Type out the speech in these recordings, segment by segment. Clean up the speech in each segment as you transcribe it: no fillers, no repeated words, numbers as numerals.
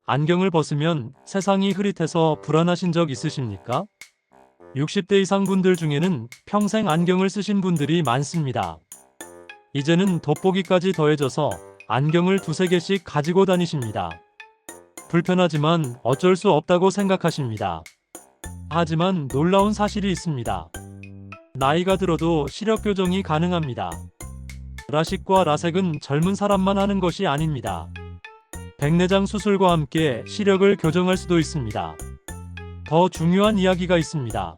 안경을 벗으면 세상이 흐릿해서 불안하신 적 있으십니까? 60대 이상 분들 중에는 평생 안경을 쓰신 분들이 많습니다. 이제는 돋보기까지 더해져서 안경을 두세 개씩 가지고 다니십니다. 불편하지만 어쩔 수 없다고 생각하십니다. 하지만 놀라운 사실이 있습니다. 나이가 들어도 시력 교정이 가능합니다. 라식과 라섹은 젊은 사람만 하는 것이 아닙니다. 백내장 수술과 함께 시력을 교정할 수도 있습니다. 더 중요한 이야기가 있습니다.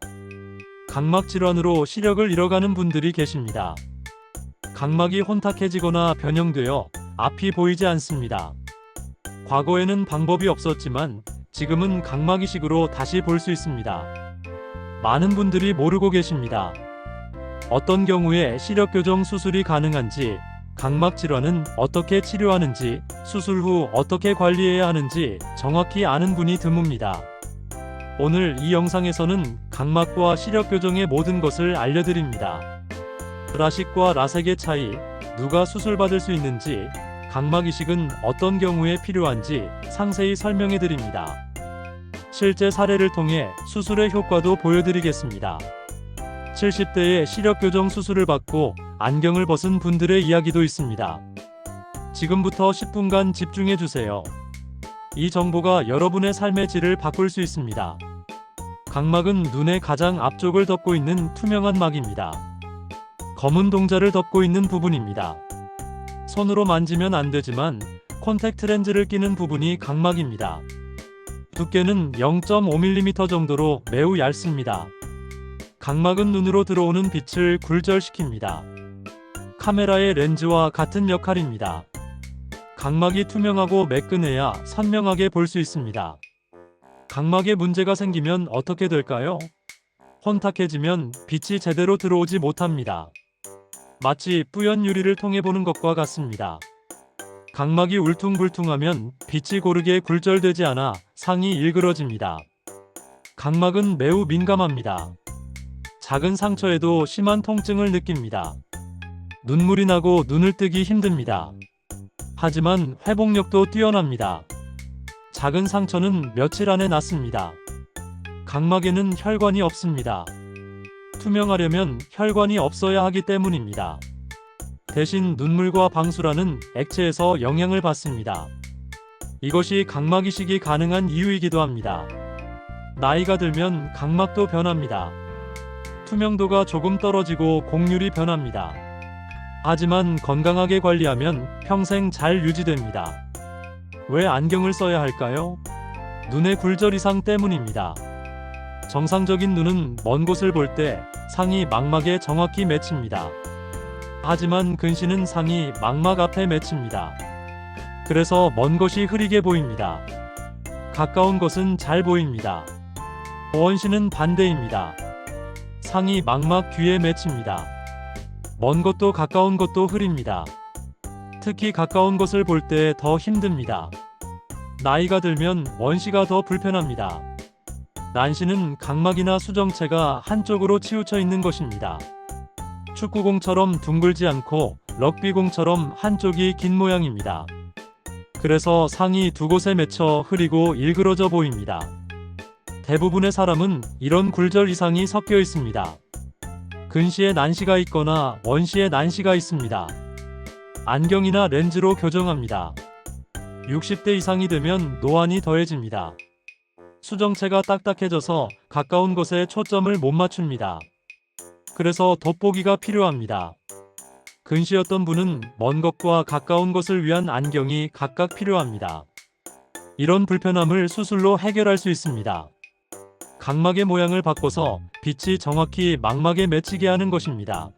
각막 질환으로 시력을 잃어가는 분들이 계십니다. 각막이 혼탁해지거나 변형되어 앞이 보이지 않습니다. 과거에는 방법이 없었지만 지금은 각막 이식으로 다시 볼 수 있습니다. 많은 분들이 모르고 계십니다. 어떤 경우에 시력 교정 수술이 가능한지, 각막 질환은 어떻게 치료하는지, 수술 후 어떻게 관리해야 하는지 정확히 아는 분이 드뭅니다. 오늘 이 영상에서는 각막과 시력 교정의 모든 것을 알려드립니다. 라식과 라섹의 차이, 누가 수술받을 수 있는지, 각막 이식은 어떤 경우에 필요한지 상세히 설명해드립니다. 실제 사례를 통해 수술의 효과도 보여드리겠습니다. 70대의 시력 교정 수술을 받고 안경을 벗은 분들의 이야기도 있습니다. 지금부터 10분간 집중해주세요. 이 정보가 여러분의 삶의 질을 바꿀 수 있습니다. 각막은 눈의 가장 앞쪽을 덮고 있는 투명한 막입니다. 검은 동자를 덮고 있는 부분입니다. 손으로 만지면 안 되지만 콘택트 렌즈를 끼는 부분이 각막입니다. 두께는 0.5mm 정도로 매우 얇습니다. 각막은 눈으로 들어오는 빛을 굴절시킵니다. 카메라의 렌즈와 같은 역할입니다. 각막이 투명하고 매끈해야 선명하게 볼 수 있습니다. 각막에 문제가 생기면 어떻게 될까요? 혼탁해지면 빛이 제대로 들어오지 못합니다. 마치 뿌연 유리를 통해 보는 것과 같습니다. 각막이 울퉁불퉁하면 빛이 고르게 굴절되지 않아 상이 일그러집니다. 각막은 매우 민감합니다. 작은 상처에도 심한 통증을 느낍니다. 눈물이 나고 눈을 뜨기 힘듭니다. 하지만 회복력도 뛰어납니다. 작은 상처는 며칠 안에 낫습니다. 각막에는 혈관이 없습니다. 투명하려면 혈관이 없어야 하기 때문입니다. 대신 눈물과 방수라는 액체에서 영향을 받습니다. 이것이 각막 이식이 가능한 이유이기도 합니다. 나이가 들면 각막도 변합니다. 투명도가 조금 떨어지고 곡률이 변합니다. 하지만 건강하게 관리하면 평생 잘 유지됩니다. 왜 안경을 써야 할까요? 눈의 굴절 이상 때문입니다. 정상적인 눈은 먼 곳을 볼 때 상이 망막에 정확히 맺힙니다. 하지만 근시는 상이 망막 앞에 맺힙니다. 그래서 먼 것이 흐리게 보입니다. 가까운 것은 잘 보입니다. 원시는 반대입니다. 상이 망막 뒤에 맺힙니다. 먼 것도 가까운 것도 흐립니다. 특히 가까운 것을 볼 때 더 힘듭니다. 나이가 들면 원시가 더 불편합니다. 난시는 각막이나 수정체가 한쪽으로 치우쳐 있는 것입니다. 축구공처럼 둥글지 않고 럭비공처럼 한쪽이 긴 모양입니다. 그래서 상이 두 곳에 맺혀 흐리고 일그러져 보입니다. 대부분의 사람은 이런 굴절 이상이 섞여 있습니다. 근시에 난시가 있거나 원시에 난시가 있습니다. 안경이나 렌즈로 교정합니다. 60대 이상이 되면 노안이 더해집니다. 수정체가 딱딱해져서 가까운 곳에 초점을 못 맞춥니다. 그래서 돋보기가 필요합니다. 근시였던 분은 먼 것과 가까운 것을 위한 안경이 각각 필요합니다. 이런 불편함을 수술로 해결할 수 있습니다. 각막의 모양을 바꿔서 빛이 정확히 망막에 맺히게 하는 것입니다.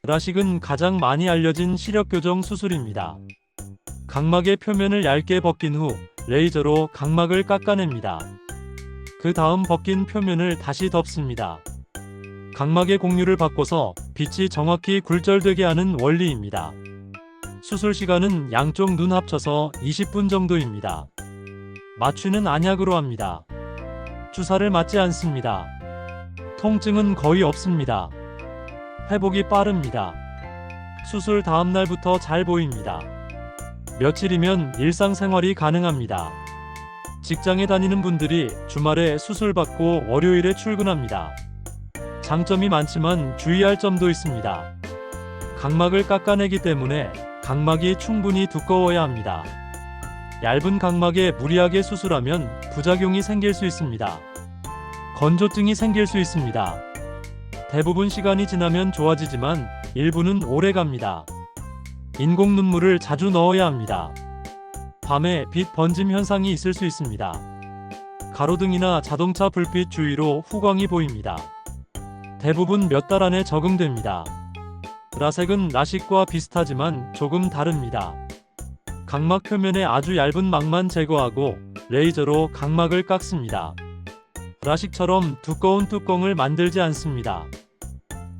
라식은 가장 많이 알려진 시력 교정 수술입니다. 각막의 표면을 얇게 벗긴 후 레이저로 각막을 깎아냅니다. 그 다음 벗긴 표면을 다시 덮습니다. 각막의 곡률을 바꿔서 빛이 정확히 굴절되게 하는 원리입니다. 수술 시간은 양쪽 눈 합쳐서 20분 정도입니다. 마취는 안약으로 합니다. 주사를 맞지 않습니다. 통증은 거의 없습니다. 회복이 빠릅니다. 수술 다음 날부터 잘 보입니다. 며칠이면 일상생활이 가능합니다. 직장에 다니는 분들이 주말에 수술받고 월요일에 출근합니다. 장점이 많지만 주의할 점도 있습니다. 각막을 깎아내기 때문에 각막이 충분히 두꺼워야 합니다. 얇은 각막에 무리하게 수술하면 부작용이 생길 수 있습니다. 건조증이 생길 수 있습니다. 대부분 시간이 지나면 좋아지지만 일부는 오래 갑니다. 인공 눈물을 자주 넣어야 합니다. 밤에 빛 번짐 현상이 있을 수 있습니다. 가로등이나 자동차 불빛 주위로 후광이 보입니다. 대부분 몇 달 안에 적응됩니다. 라섹은 라식과 비슷하지만 조금 다릅니다. 각막 표면에 아주 얇은 막만 제거하고 레이저로 각막을 깎습니다. 라식처럼 두꺼운 뚜껑을 만들지 않습니다.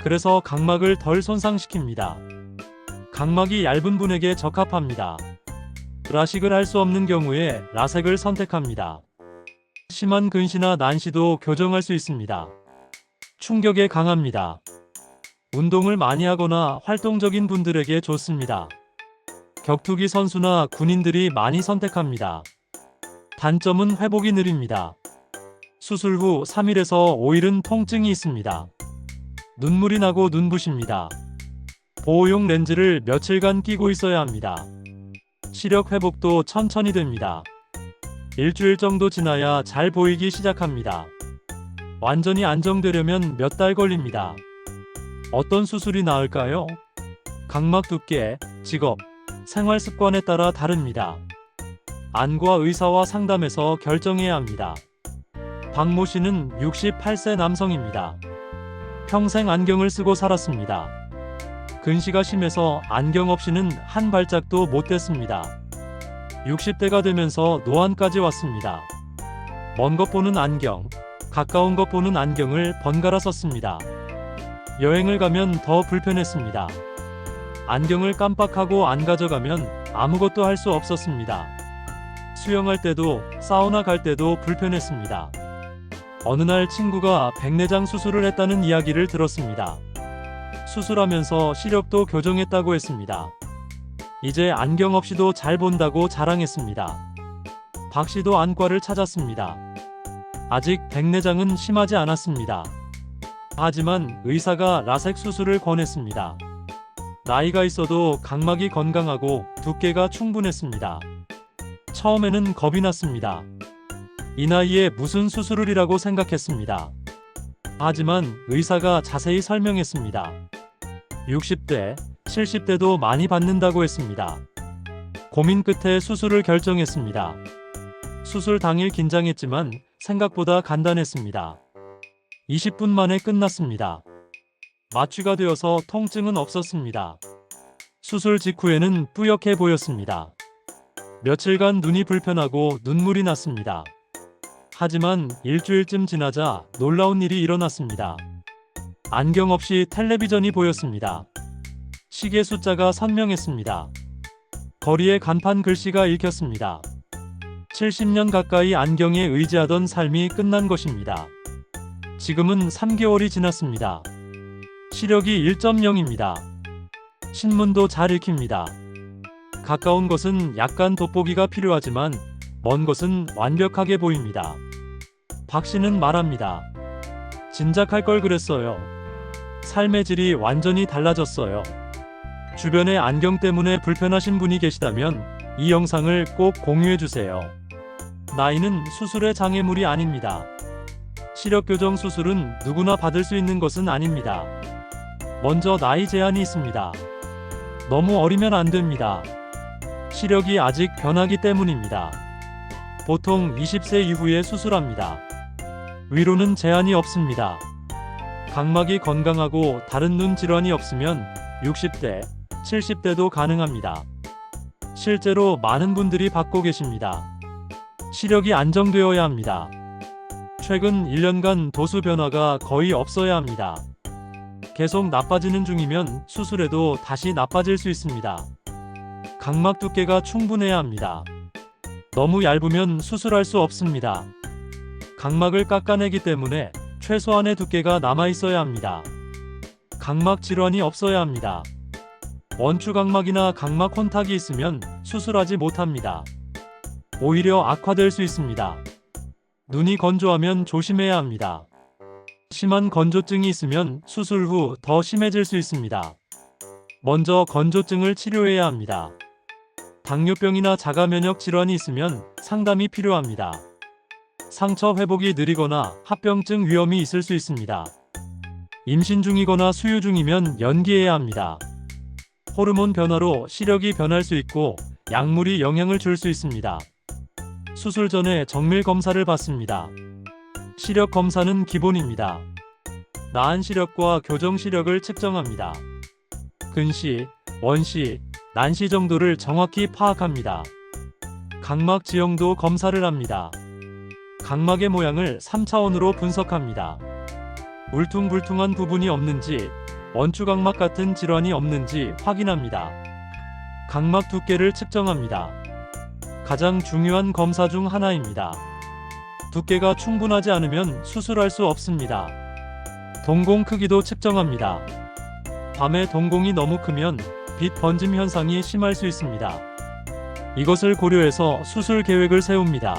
그래서 각막을 덜 손상시킵니다. 각막이 얇은 분에게 적합합니다. 라식을 할 수 없는 경우에 라섹을 선택합니다. 심한 근시나 난시도 교정할 수 있습니다. 충격에 강합니다. 운동을 많이 하거나 활동적인 분들에게 좋습니다. 격투기 선수나 군인들이 많이 선택합니다. 단점은 회복이 느립니다. 수술 후 3일에서 5일은 통증이 있습니다. 눈물이 나고 눈부십니다. 보호용 렌즈를 며칠간 끼고 있어야 합니다. 시력 회복도 천천히 됩니다. 일주일 정도 지나야 잘 보이기 시작합니다. 완전히 안정되려면 몇 달 걸립니다. 어떤 수술이 나을까요? 각막 두께, 직업, 생활 습관에 따라 다릅니다. 안과 의사와 상담해서 결정해야 합니다. 박모 씨는 68세 남성입니다. 평생 안경을 쓰고 살았습니다. 근시가 심해서 안경 없이는 한 발짝도 못 댔습니다. 60대가 되면서 노안까지 왔습니다. 먼 것 보는 안경, 가까운 것 보는 안경을 번갈아 썼습니다. 여행을 가면 더 불편했습니다. 안경을 깜빡하고 안 가져가면 아무것도 할 수 없었습니다. 수영할 때도 사우나 갈 때도 불편했습니다. 어느 날 친구가 백내장 수술을 했다는 이야기를 들었습니다. 수술하면서 시력도 교정했다고 했습니다. 이제 안경 없이도 잘 본다고 자랑했습니다. 박 씨도 안과를 찾았습니다. 아직 백내장은 심하지 않았습니다. 하지만 의사가 라섹 수술을 권했습니다. 나이가 있어도 각막이 건강하고 두께가 충분했습니다. 처음에는 겁이 났습니다. 이 나이에 무슨 수술이라고 생각했습니다. 하지만 의사가 자세히 설명했습니다. 60대, 70대도 많이 받는다고 했습니다. 고민 끝에 수술을 결정했습니다. 수술 당일 긴장했지만 생각보다 간단했습니다. 20분 만에 끝났습니다. 마취가 되어서 통증은 없었습니다. 수술 직후에는 뿌옇게 보였습니다. 며칠간 눈이 불편하고 눈물이 났습니다. 하지만 일주일쯤 지나자 놀라운 일이 일어났습니다. 안경 없이 텔레비전이 보였습니다. 시계 숫자가 선명했습니다. 거리에 간판 글씨가 읽혔습니다. 70년 가까이 안경에 의지하던 삶이 끝난 것입니다. 지금은 3개월이 지났습니다. 시력이 1.0입니다. 신문도 잘 읽힙니다. 가까운 것은 약간 돋보기가 필요하지만 먼 것은 완벽하게 보입니다. 박 씨는 말합니다. 진작할 걸 그랬어요. 삶의 질이 완전히 달라졌어요. 주변에 안경 때문에 불편하신 분이 계시다면 이 영상을 꼭 공유해주세요. 나이는 수술의 장애물이 아닙니다. 시력 교정 수술은 누구나 받을 수 있는 것은 아닙니다. 먼저 나이 제한이 있습니다. 너무 어리면 안 됩니다. 시력이 아직 변하기 때문입니다. 보통 20세 이후에 수술합니다. 위로는 제한이 없습니다. 각막이 건강하고 다른 눈 질환이 없으면 60대, 70대도 가능합니다. 실제로 많은 분들이 받고 계십니다. 시력이 안정되어야 합니다. 최근 1년간 도수 변화가 거의 없어야 합니다. 계속 나빠지는 중이면 수술해도 다시 나빠질 수 있습니다. 각막 두께가 충분해야 합니다. 너무 얇으면 수술할 수 없습니다. 각막을 깎아내기 때문에 최소한의 두께가 남아있어야 합니다. 각막 질환이 없어야 합니다. 원추 각막이나 각막 혼탁이 있으면 수술하지 못합니다. 오히려 악화될 수 있습니다. 눈이 건조하면 조심해야 합니다. 심한 건조증이 있으면 수술 후 더 심해질 수 있습니다. 먼저 건조증을 치료해야 합니다. 당뇨병이나 자가면역 질환이 있으면 상담이 필요합니다. 상처 회복이 느리거나 합병증 위험이 있을 수 있습니다. 임신 중이거나 수유 중이면 연기해야 합니다. 호르몬 변화로 시력이 변할 수 있고 약물이 영향을 줄 수 있습니다. 수술 전에 정밀 검사를 받습니다. 시력 검사는 기본입니다. 나은 시력과 교정 시력을 측정합니다. 근시, 원시, 난시 정도를 정확히 파악합니다. 각막 지형도 검사를 합니다. 각막의 모양을 3차원으로 분석합니다. 울퉁불퉁한 부분이 없는지, 원추각막 같은 질환이 없는지 확인합니다. 각막 두께를 측정합니다. 가장 중요한 검사 중 하나입니다. 두께가 충분하지 않으면 수술할 수 없습니다. 동공 크기도 측정합니다. 밤에 동공이 너무 크면 빛 번짐 현상이 심할 수 있습니다. 이것을 고려해서 수술 계획을 세웁니다.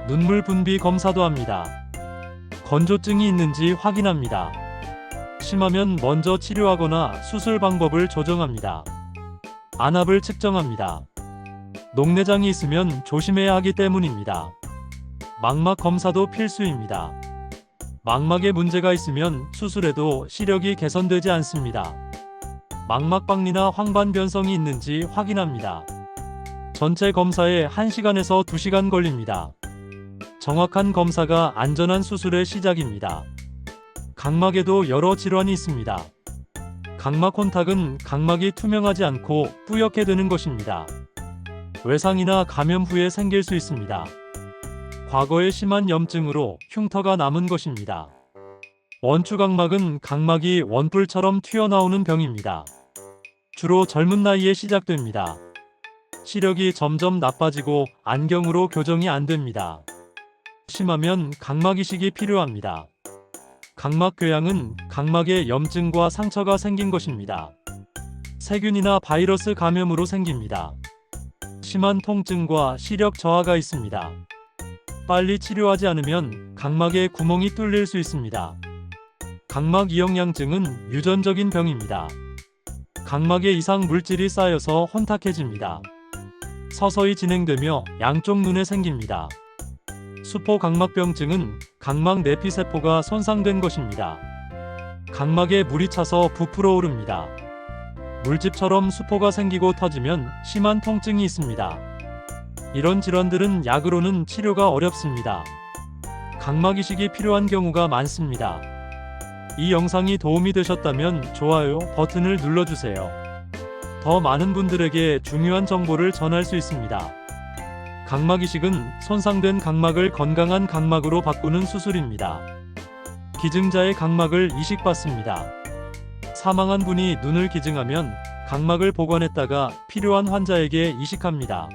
눈물 분비 검사도 합니다. 건조증이 있는지 확인합니다. 심하면 먼저 치료하거나 수술 방법을 조정합니다. 안압을 측정합니다. 녹내장이 있으면 조심해야 하기 때문입니다. 망막 검사도 필수입니다. 망막에 문제가 있으면 수술해도 시력이 개선되지 않습니다. 망막 박리나 황반 변성이 있는지 확인합니다. 전체 검사에 1시간에서 2시간 걸립니다. 정확한 검사가 안전한 수술의 시작입니다. 각막에도 여러 질환이 있습니다. 각막 혼탁은 각막이 투명하지 않고 뿌옇게 되는 것입니다. 외상이나 감염 후에 생길 수 있습니다. 과거의 심한 염증으로 흉터가 남은 것입니다. 원추각막은 각막이 원뿔처럼 튀어나오는 병입니다. 주로 젊은 나이에 시작됩니다. 시력이 점점 나빠지고 안경으로 교정이 안 됩니다. 심하면 각막 이식이 필요합니다. 각막 궤양은 각막에 염증과 상처가 생긴 것입니다. 세균이나 바이러스 감염으로 생깁니다. 심한 통증과 시력 저하가 있습니다. 빨리 치료하지 않으면 각막에 구멍이 뚫릴 수 있습니다. 각막 이영양증은 유전적인 병입니다. 각막에 이상 물질이 쌓여서 혼탁해집니다. 서서히 진행되며 양쪽 눈에 생깁니다. 수포각막병증은 각막 내피세포가 손상된 것입니다. 각막에 물이 차서 부풀어 오릅니다. 물집처럼 수포가 생기고 터지면 심한 통증이 있습니다. 이런 질환들은 약으로는 치료가 어렵습니다. 각막 이식이 필요한 경우가 많습니다. 이 영상이 도움이 되셨다면 좋아요 버튼을 눌러주세요. 더 많은 분들에게 중요한 정보를 전할 수 있습니다. 각막 이식은 손상된 각막을 건강한 각막으로 바꾸는 수술입니다. 기증자의 각막을 이식받습니다. 사망한 분이 눈을 기증하면 각막을 보관했다가 필요한 환자에게 이식합니다.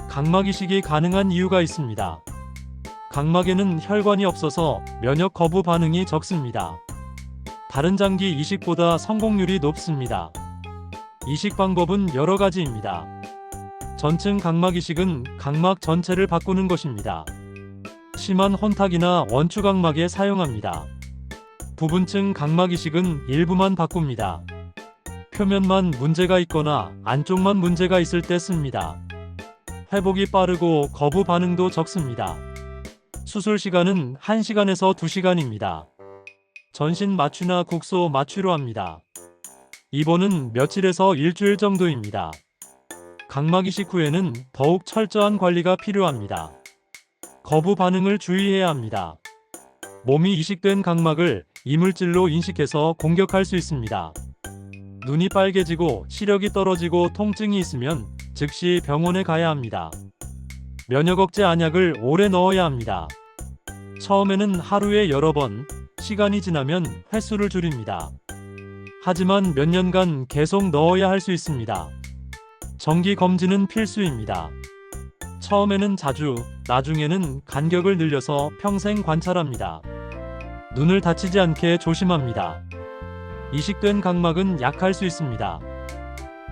각막 이식이 가능한 이유가 있습니다. 각막에는 혈관이 없어서 면역 거부 반응이 적습니다. 다른 장기 이식보다 성공률이 높습니다. 이식 방법은 여러 가지입니다. 전층 각막 이식은 각막 전체를 바꾸는 것입니다. 심한 혼탁이나 원추각막에 사용합니다. 부분층 각막 이식은 일부만 바꿉니다. 표면만 문제가 있거나 안쪽만 문제가 있을 때 씁니다. 회복이 빠르고 거부 반응도 적습니다. 수술 시간은 1시간에서 2시간입니다. 전신 마취나 국소 마취로 합니다. 입원은 며칠에서 일주일 정도입니다. 각막 이식 후에는 더욱 철저한 관리가 필요합니다. 거부 반응을 주의해야 합니다. 몸이 이식된 각막을 이물질로 인식해서 공격할 수 있습니다. 눈이 빨개지고 시력이 떨어지고 통증이 있으면 즉시 병원에 가야 합니다. 면역 억제 안약을 오래 넣어야 합니다. 처음에는 하루에 여러 번, 시간이 지나면 횟수를 줄입니다. 하지만 몇 년간 계속 넣어야 할 수 있습니다. 정기 검진은 필수입니다. 처음에는 자주, 나중에는 간격을 늘려서 평생 관찰합니다. 눈을 다치지 않게 조심합니다. 이식된 각막은 약할 수 있습니다.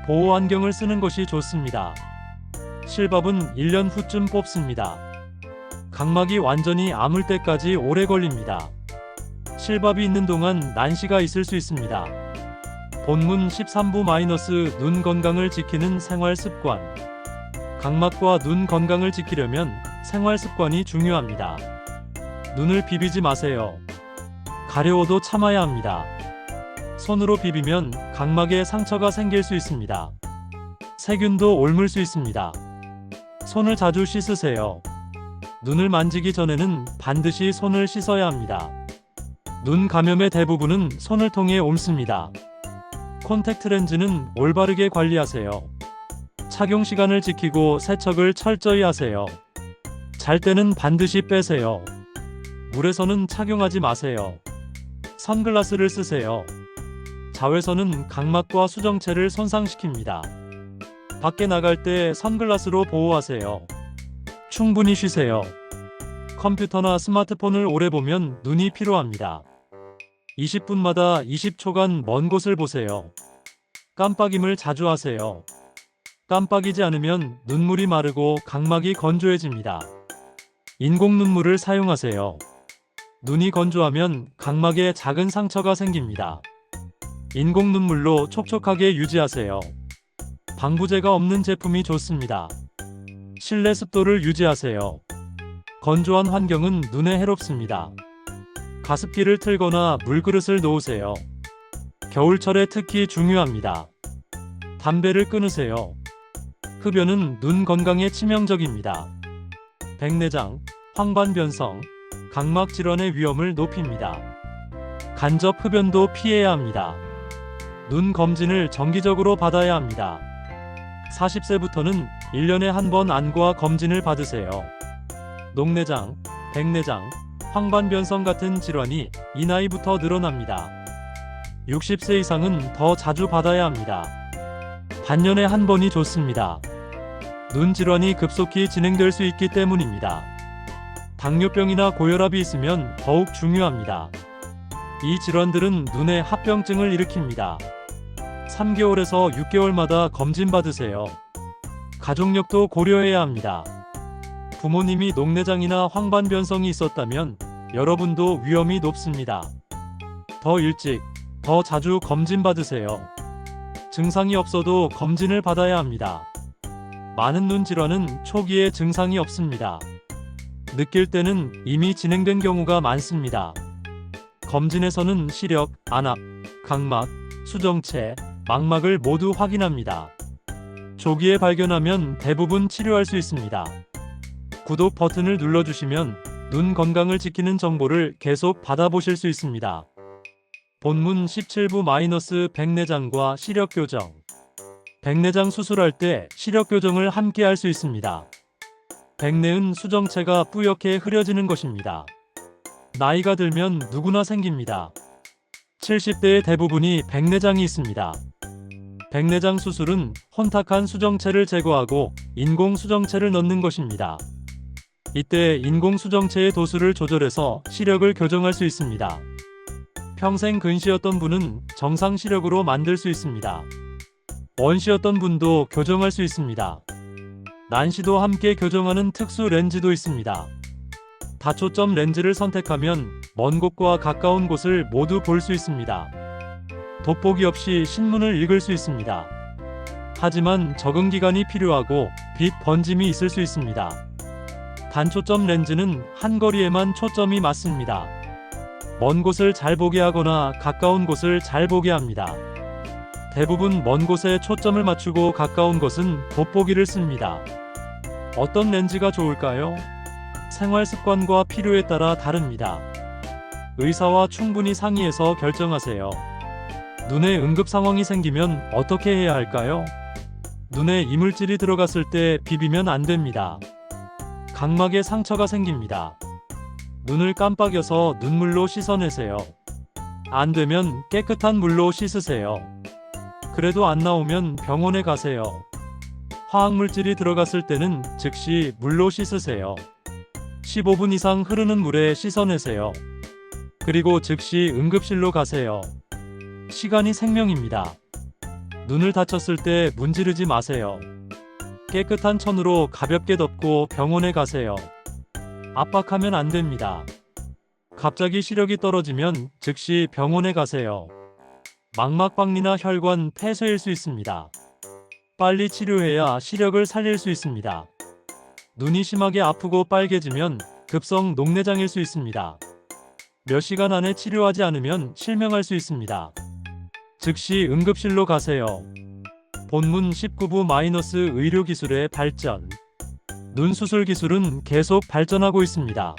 보호 안경을 쓰는 것이 좋습니다. 실밥은 1년 후쯤 뽑습니다. 각막이 완전히 아물 때까지 오래 걸립니다. 실밥이 있는 동안 난시가 있을 수 있습니다. 본문 13부 - 눈 건강을 지키는 생활 습관. 각막과 눈 건강을 지키려면 생활 습관이 중요합니다. 눈을 비비지 마세요. 가려워도 참아야 합니다. 손으로 비비면 각막에 상처가 생길 수 있습니다. 세균도 옮을 수 있습니다. 손을 자주 씻으세요. 눈을 만지기 전에는 반드시 손을 씻어야 합니다. 눈 감염의 대부분은 손을 통해 옮습니다. 콘택트 렌즈는 올바르게 관리하세요. 착용 시간을 지키고 세척을 철저히 하세요. 잘 때는 반드시 빼세요. 물에서는 착용하지 마세요. 선글라스를 쓰세요. 자외선은 각막과 수정체를 손상시킵니다. 밖에 나갈 때 선글라스로 보호하세요. 충분히 쉬세요. 컴퓨터나 스마트폰을 오래 보면 눈이 피로합니다. 20분마다 20초간 먼 곳을 보세요. 깜빡임을 자주 하세요. 깜빡이지 않으면 눈물이 마르고 각막이 건조해집니다. 인공 눈물을 사용하세요. 눈이 건조하면 각막에 작은 상처가 생깁니다. 인공 눈물로 촉촉하게 유지하세요. 방부제가 없는 제품이 좋습니다. 실내 습도를 유지하세요. 건조한 환경은 눈에 해롭습니다. 가습기를 틀거나 물그릇을 놓으세요. 겨울철에 특히 중요합니다. 담배를 끊으세요. 흡연은 눈 건강에 치명적입니다. 백내장, 황반변성, 각막 질환의 위험을 높입니다. 간접 흡연도 피해야 합니다. 눈 검진을 정기적으로 받아야 합니다. 40세부터는 1년에 한 번 안과 검진을 받으세요. 녹내장, 백내장, 황반변성 같은 질환이 이 나이부터 늘어납니다. 60세 이상은 더 자주 받아야 합니다. 반년에 한 번이 좋습니다. 눈 질환이 급속히 진행될 수 있기 때문입니다. 당뇨병이나 고혈압이 있으면 더욱 중요합니다. 이 질환들은 눈의 합병증을 일으킵니다. 3개월에서 6개월마다 검진받으세요. 가족력도 고려해야 합니다. 부모님이 녹내장이나 황반변성이 있었다면 여러분도 위험이 높습니다. 더 일찍, 더 자주 검진받으세요. 증상이 없어도 검진을 받아야 합니다. 많은 눈 질환은 초기에 증상이 없습니다. 느낄 때는 이미 진행된 경우가 많습니다. 검진에서는 시력, 안압, 각막, 수정체, 망막을 모두 확인합니다. 조기에 발견하면 대부분 치료할 수 있습니다. 구독 버튼을 눌러주시면 눈 건강을 지키는 정보를 계속 받아보실 수 있습니다. 본문 17부 - 백내장과 시력 교정. 백내장 수술할 때 시력 교정을 함께 할 수 있습니다. 백내은 수정체가 뿌옇게 흐려지는 것입니다. 나이가 들면 누구나 생깁니다. 70대의 대부분이 백내장이 있습니다. 백내장 수술은 혼탁한 수정체를 제거하고 인공 수정체를 넣는 것입니다. 이때 인공 수정체의 도수를 조절해서 시력을 교정할 수 있습니다. 평생 근시였던 분은 정상 시력으로 만들 수 있습니다. 원시였던 분도 교정할 수 있습니다. 난시도 함께 교정하는 특수 렌즈도 있습니다. 다초점 렌즈를 선택하면 먼 곳과 가까운 곳을 모두 볼 수 있습니다. 돋보기 없이 신문을 읽을 수 있습니다. 하지만 적응 기간이 필요하고 빛 번짐이 있을 수 있습니다. 단초점 렌즈는 한 거리에만 초점이 맞습니다. 먼 곳을 잘 보게 하거나 가까운 곳을 잘 보게 합니다. 대부분 먼 곳에 초점을 맞추고 가까운 곳은 돋보기를 씁니다. 어떤 렌즈가 좋을까요? 생활 습관과 필요에 따라 다릅니다. 의사와 충분히 상의해서 결정하세요. 눈에 응급 상황이 생기면 어떻게 해야 할까요? 눈에 이물질이 들어갔을 때 비비면 안 됩니다. 각막에 상처가 생깁니다. 눈을 깜빡여서 눈물로 씻어내세요. 안 되면 깨끗한 물로 씻으세요. 그래도 안 나오면 병원에 가세요. 화학물질이 들어갔을 때는 즉시 물로 씻으세요. 15분 이상 흐르는 물에 씻어내세요. 그리고 즉시 응급실로 가세요. 시간이 생명입니다. 눈을 다쳤을 때 문지르지 마세요. 깨끗한 천으로 가볍게 덮고 병원에 가세요. 압박하면 안 됩니다. 갑자기 시력이 떨어지면 즉시 병원에 가세요. 망막박리나 혈관 폐쇄일 수 있습니다. 빨리 치료해야 시력을 살릴 수 있습니다. 눈이 심하게 아프고 빨개지면 급성 녹내장일 수 있습니다. 몇 시간 안에 치료하지 않으면 실명할 수 있습니다. 즉시 응급실로 가세요. 본문 19부 의료기술의 발전. 눈 수술 기술은 계속 발전하고 있습니다.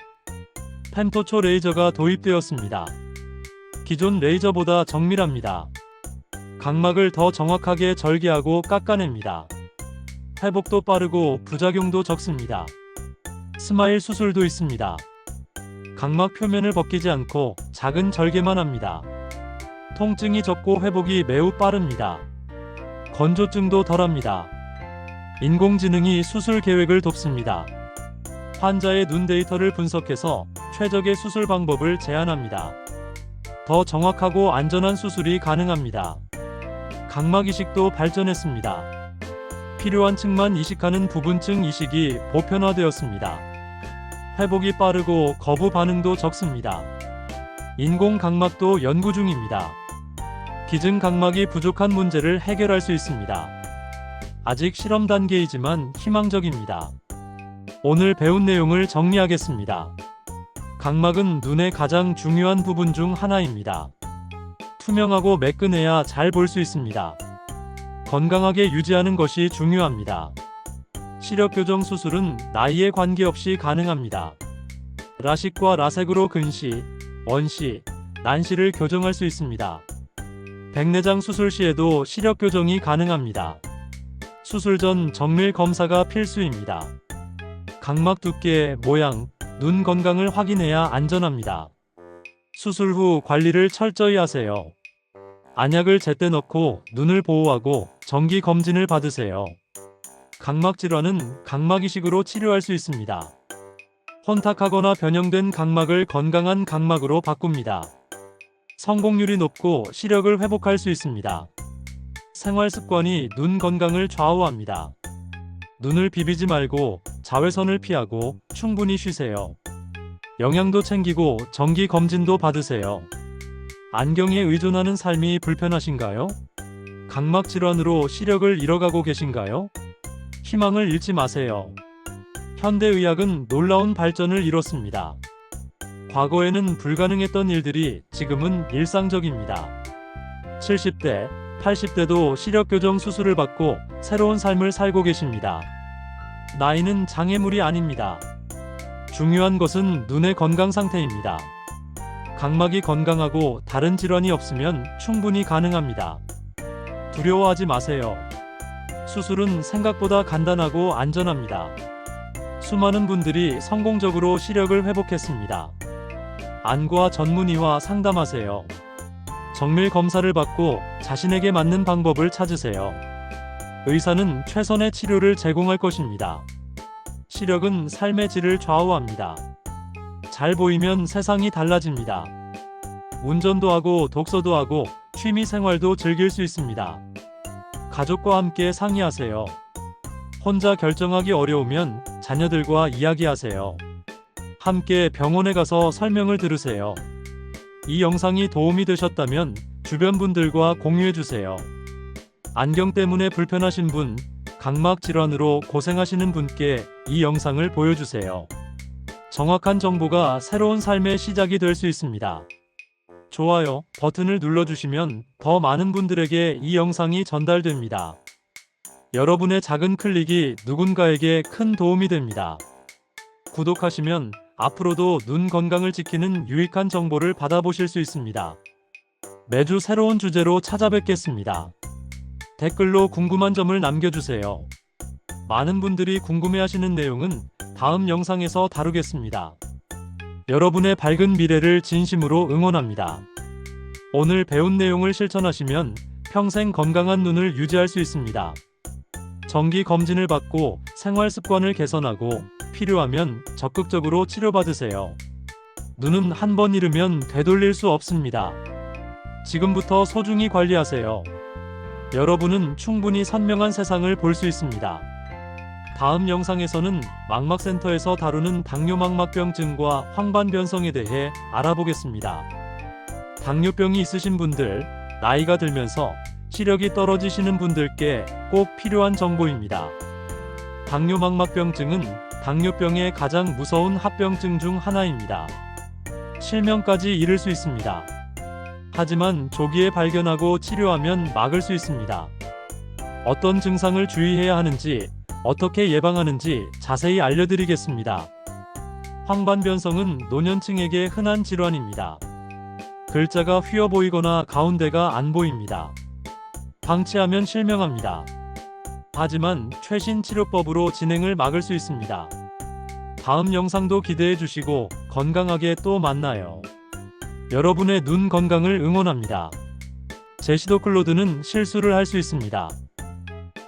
펜토초 레이저가 도입되었습니다. 기존 레이저보다 정밀합니다. 각막을 더 정확하게 절개하고 깎아냅니다. 회복도 빠르고 부작용도 적습니다. 스마일 수술도 있습니다. 각막 표면을 벗기지 않고 작은 절개만 합니다. 통증이 적고 회복이 매우 빠릅니다. 건조증도 덜합니다. 인공지능이 수술 계획을 돕습니다. 환자의 눈 데이터를 분석해서 최적의 수술 방법을 제안합니다. 더 정확하고 안전한 수술이 가능합니다. 각막 이식도 발전했습니다. 필요한 층만 이식하는 부분층 이식이 보편화되었습니다. 회복이 빠르고 거부 반응도 적습니다. 인공 각막도 연구 중입니다. 기증 각막이 부족한 문제를 해결할 수 있습니다. 아직 실험 단계이지만 희망적입니다. 오늘 배운 내용을 정리하겠습니다. 각막은 눈의 가장 중요한 부분 중 하나입니다. 투명하고 매끈해야 잘 볼 수 있습니다. 건강하게 유지하는 것이 중요합니다. 시력 교정 수술은 나이에 관계없이 가능합니다. 라식과 라섹으로 근시, 원시, 난시를 교정할 수 있습니다. 백내장 수술 시에도 시력 교정이 가능합니다. 수술 전 정밀 검사가 필수입니다. 각막 두께, 모양, 눈 건강을 확인해야 안전합니다. 수술 후 관리를 철저히 하세요. 안약을 제때 넣고 눈을 보호하고 정기 검진을 받으세요. 각막 질환은 각막 이식으로 치료할 수 있습니다. 혼탁하거나 변형된 각막을 건강한 각막으로 바꿉니다. 성공률이 높고 시력을 회복할 수 있습니다. 생활 습관이 눈 건강을 좌우합니다. 눈을 비비지 말고 자외선을 피하고 충분히 쉬세요. 영양도 챙기고 정기 검진도 받으세요. 안경에 의존하는 삶이 불편하신가요? 각막 질환으로 시력을 잃어가고 계신가요? 희망을 잃지 마세요. 현대의학은 놀라운 발전을 이뤘습니다. 과거에는 불가능했던 일들이 지금은 일상적입니다. 70대, 80대도 시력교정 수술을 받고 새로운 삶을 살고 계십니다. 나이는 장애물이 아닙니다. 중요한 것은 눈의 건강 상태입니다. 각막이 건강하고 다른 질환이 없으면 충분히 가능합니다. 두려워하지 마세요. 수술은 생각보다 간단하고 안전합니다. 수많은 분들이 성공적으로 시력을 회복했습니다. 안과 전문의와 상담하세요. 정밀 검사를 받고 자신에게 맞는 방법을 찾으세요. 의사는 최선의 치료를 제공할 것입니다. 시력은 삶의 질을 좌우합니다. 잘 보이면 세상이 달라집니다. 운전도 하고 독서도 하고 취미 생활도 즐길 수 있습니다. 가족과 함께 상의하세요. 혼자 결정하기 어려우면 자녀들과 이야기하세요. 함께 병원에 가서 설명을 들으세요. 이 영상이 도움이 되셨다면 주변 분들과 공유해주세요. 안경 때문에 불편하신 분, 각막 질환으로 고생하시는 분께 이 영상을 보여주세요. 정확한 정보가 새로운 삶의 시작이 될 수 있습니다. 좋아요 버튼을 눌러주시면 더 많은 분들에게 이 영상이 전달됩니다. 여러분의 작은 클릭이 누군가에게 큰 도움이 됩니다. 구독하시면 앞으로도 눈 건강을 지키는 유익한 정보를 받아보실 수 있습니다. 매주 새로운 주제로 찾아뵙겠습니다. 댓글로 궁금한 점을 남겨주세요. 많은 분들이 궁금해하시는 내용은 다음 영상에서 다루겠습니다. 여러분의 밝은 미래를 진심으로 응원합니다. 오늘 배운 내용을 실천하시면 평생 건강한 눈을 유지할 수 있습니다. 정기 검진을 받고 생활 습관을 개선하고 필요하면 적극적으로 치료받으세요. 눈은 한 번 잃으면 되돌릴 수 없습니다. 지금부터 소중히 관리하세요. 여러분은 충분히 선명한 세상을 볼 수 있습니다. 다음 영상에서는 망막센터에서 다루는 당뇨망막병증과 황반변성에 대해 알아보겠습니다. 당뇨병이 있으신 분들, 나이가 들면서 시력이 떨어지시는 분들께 꼭 필요한 정보입니다. 당뇨망막병증은 당뇨병의 가장 무서운 합병증 중 하나입니다. 실명까지 이를 수 있습니다. 하지만 조기에 발견하고 치료하면 막을 수 있습니다. 어떤 증상을 주의해야 하는지, 어떻게 예방하는지 자세히 알려드리겠습니다. 황반변성은 노년층에게 흔한 질환입니다. 글자가 휘어 보이거나 가운데가 안 보입니다. 방치하면 실명합니다. 하지만 최신 치료법으로 진행을 막을 수 있습니다. 다음 영상도 기대해 주시고 건강하게 또 만나요. 여러분의 눈 건강을 응원합니다. 제시도클로드는 실수를 할 수 있습니다.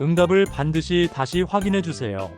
응답을 반드시 다시 확인해 주세요.